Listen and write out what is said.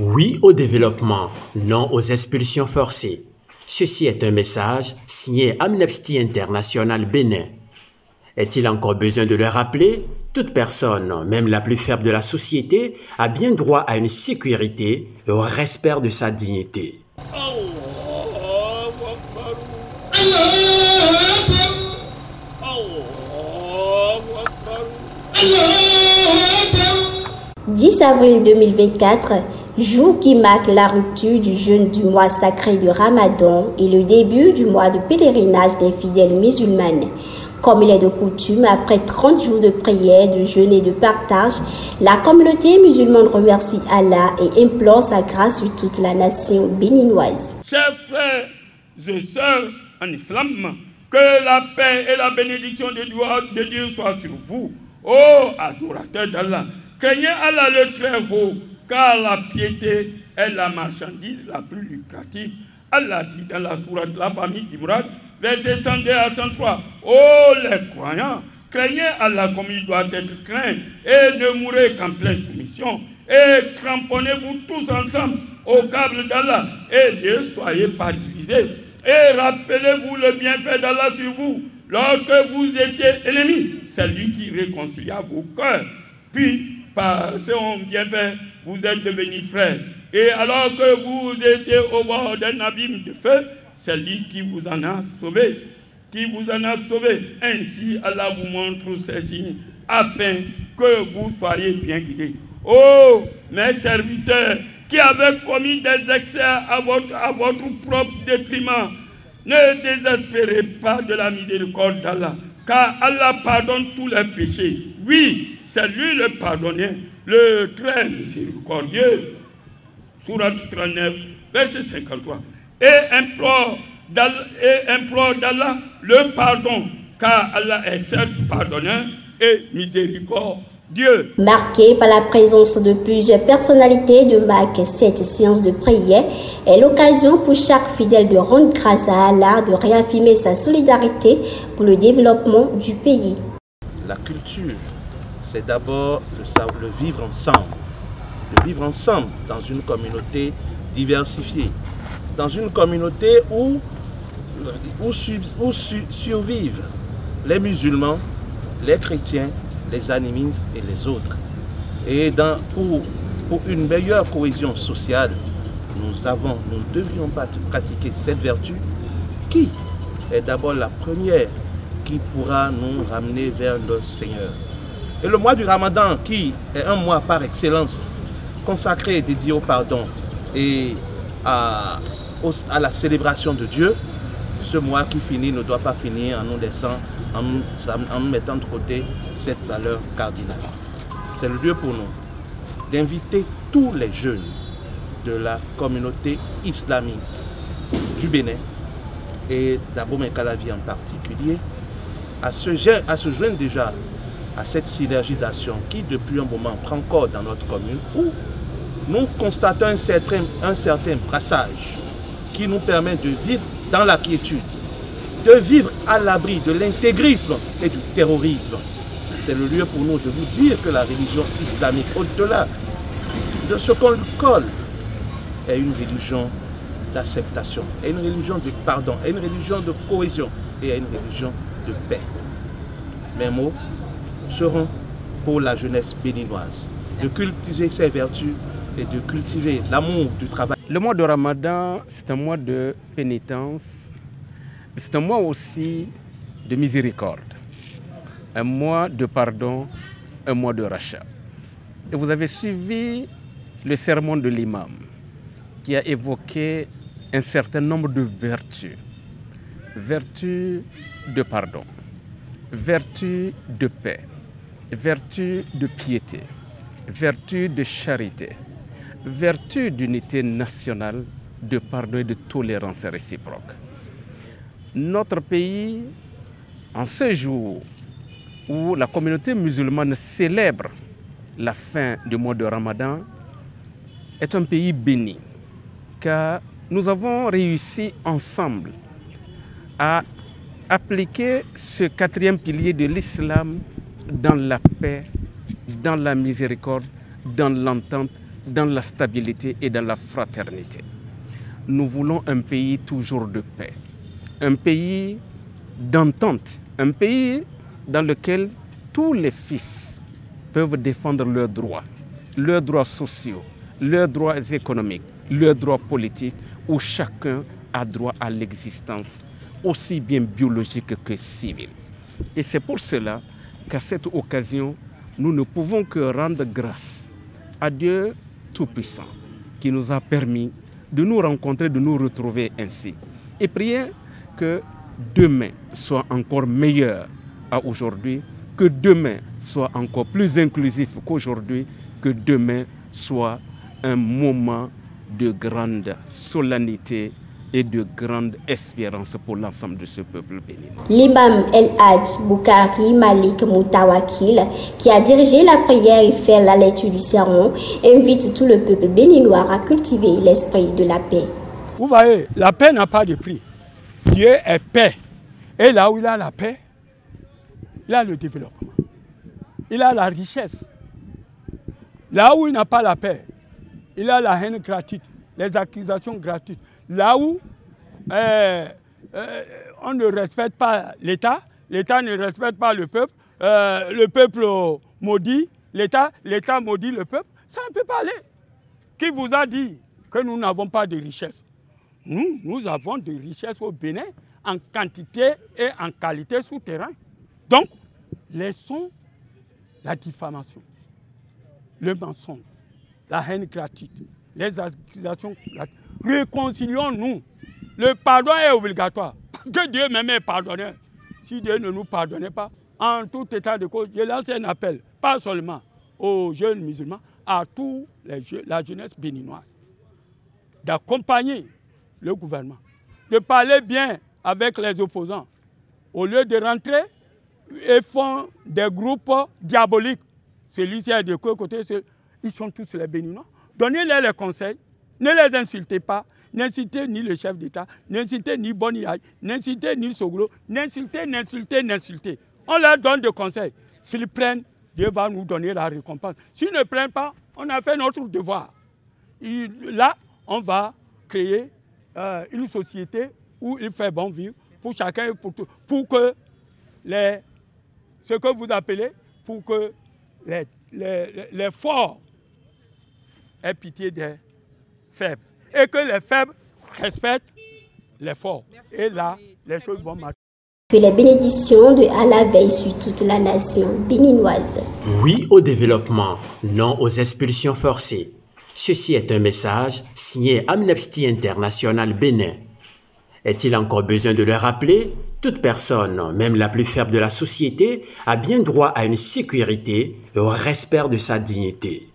Oui au développement, non aux expulsions forcées. Ceci est un message signé Amnesty International Bénin. Est-il encore besoin de le rappeler? Toute personne, même la plus faible de la société, a bien droit à une sécurité et au respect de sa dignité. Allahu Akbar. 10 avril 2024, jour qui marque la rupture du jeûne du mois sacré du Ramadan et le début du mois de pèlerinage des fidèles musulmanes. Comme il est de coutume, après 30 jours de prière, de jeûne et de partage, la communauté musulmane remercie Allah et implore sa grâce sur toute la nation béninoise. Chers frères et sœurs en islam, que la paix et la bénédiction de Dieu soient sur vous, ô adorateurs d'Allah. Craignez Allah le très haut, car la piété est la marchandise la plus lucrative. Allah dit dans la sourate de la famille d'Imran, versets 102 à 103, ô les croyants, craignez Allah comme il doit être craint et ne mourrez qu'en pleine soumission. Et cramponnez-vous tous ensemble au câble d'Allah et ne soyez pas divisés. Et rappelez-vous le bienfait d'Allah sur vous lorsque vous étiez ennemis. C'est lui qui réconcilia vos cœurs. Puis, par son bienfait, vous êtes devenus frères. Et alors que vous étiez au bord d'un abîme de feu, c'est lui qui vous en a sauvé. Ainsi, Allah vous montre ces signes afin que vous soyez bien guidés. Oh, mes serviteurs, qui avez commis des excès à votre propre détriment, ne désespérez pas de la miséricorde d'Allah, car Allah pardonne tous les péchés. Oui, c'est lui le pardonneur, le très miséricordieux. Sourate 39, verset 53. Et implore d'Allah le pardon, car Allah est certes pardonneur et miséricordieux. Marqué par la présence de plusieurs personnalités de marque, cette séance de prière est l'occasion pour chaque fidèle de rendre grâce à Allah, de réaffirmer sa solidarité pour le développement du pays. La culture, c'est d'abord le vivre ensemble. De vivre ensemble dans une communauté diversifiée, dans une communauté où survivent les musulmans, les chrétiens, les animistes et les autres. Et pour une meilleure cohésion sociale, nous devrions pratiquer cette vertu qui est d'abord la première qui pourra nous ramener vers le Seigneur. Et le mois du Ramadan, qui est un mois par excellence, consacré et dédié au pardon et à la célébration de Dieu, ce mois qui finit ne doit pas finir en nous laissant, en nous mettant de côté cette valeur cardinale. C'est le lieu pour nous d'inviter tous les jeunes de la communauté islamique du Bénin et d'Abomey-Calavi en particulier à se joindre déjà à cette synergie d'action qui depuis un moment prend corps dans notre commune, où nous constatons un certain brassage qui nous permet de vivre dans la quiétude, de vivre à l'abri de l'intégrisme et du terrorisme. C'est le lieu pour nous de vous dire que la religion islamique, au-delà de ce qu'on colle, est une religion d'acceptation, est une religion de pardon, est une religion de cohésion et est une religion de paix. Mes mots seront pour la jeunesse béninoise, de cultiver ses vertus et de cultiver l'amour du travail. Le mois de Ramadan, c'est un mois de pénitence, c'est un mois aussi de miséricorde, un mois de pardon, un mois de rachat. Et vous avez suivi le sermon de l'imam qui a évoqué un certain nombre de vertus. Vertu de pardon, vertu de paix, vertu de piété, vertu de charité, vertu d'unité nationale, de pardon et de tolérance réciproque. Notre pays, en ce jour où la communauté musulmane célèbre la fin du mois de Ramadan, est un pays béni, car nous avons réussi ensemble à appliquer ce quatrième pilier de l'islam dans la paix, dans la miséricorde, dans l'entente, dans la stabilité et dans la fraternité. Nous voulons un pays toujours de paix, un pays d'entente, un pays dans lequel tous les fils peuvent défendre leurs droits sociaux, leurs droits économiques, leurs droits politiques, où chacun a droit à l'existence, aussi bien biologique que civile. Et c'est pour cela qu'à cette occasion, nous ne pouvons que rendre grâce à Dieu Tout-Puissant qui nous a permis de nous rencontrer, de nous retrouver ainsi. Et prier que demain soit encore meilleur à aujourd'hui, que demain soit encore plus inclusif qu'aujourd'hui, que demain soit un moment de grande solennité et de grande espérance pour l'ensemble de ce peuple béninois. L'imam El Hadj Boukari Malik Moutawakil, qui a dirigé la prière et fait la lecture du sermon, invite tout le peuple béninois à cultiver l'esprit de la paix. Vous voyez, la paix n'a pas de prix. Dieu est paix. Et là où il a la paix, il a le développement. Il a la richesse. Là où il n'a pas la paix, il a la haine gratuite, les accusations gratuites. Là où on ne respecte pas l'État, l'État ne respecte pas le peuple maudit l'État maudit le peuple, ça ne peut pas aller. Qui vous a dit que nous n'avons pas de richesse? Nous avons de richesses au Bénin en quantité et en qualité souterrain. Donc, laissons la diffamation, le mensonge, la haine gratuite, les accusations gratuites. Réconcilions-nous. Le pardon est obligatoire. Parce que Dieu même est pardonneur. Si Dieu ne nous pardonnait pas, en tout état de cause, je lance un appel, pas seulement aux jeunes musulmans, à toute la jeunesse béninoise, d'accompagner le gouvernement, de parler bien avec les opposants, au lieu de rentrer et font des groupes diaboliques. Celui-ci est de quel côté? Ils sont tous les Béninois. Donnez-les les conseils, ne les insultez pas, n'insultez ni le chef d'État, n'insultez ni Boniaï, n'insultez ni Soglo, n'insultez. On leur donne des conseils. S'ils prennent, Dieu va nous donner la récompense. S'ils ne prennent pas, on a fait notre devoir. Et là, on va créer une société où il fait bon vivre pour chacun et pour tout, pour que ce que vous appelez, pour que les forts aient pitié des faibles et que les faibles respectent les forts. Et là, les choses vont marcher. Que les bénédictions de Allah veillent sur toute la nation béninoise. Oui au développement, non aux expulsions forcées. Ceci est un message signé Amnesty International Bénin. Est-il encore besoin de le rappeler? Toute personne, même la plus faible de la société, a bien droit à une sécurité et au respect de sa dignité.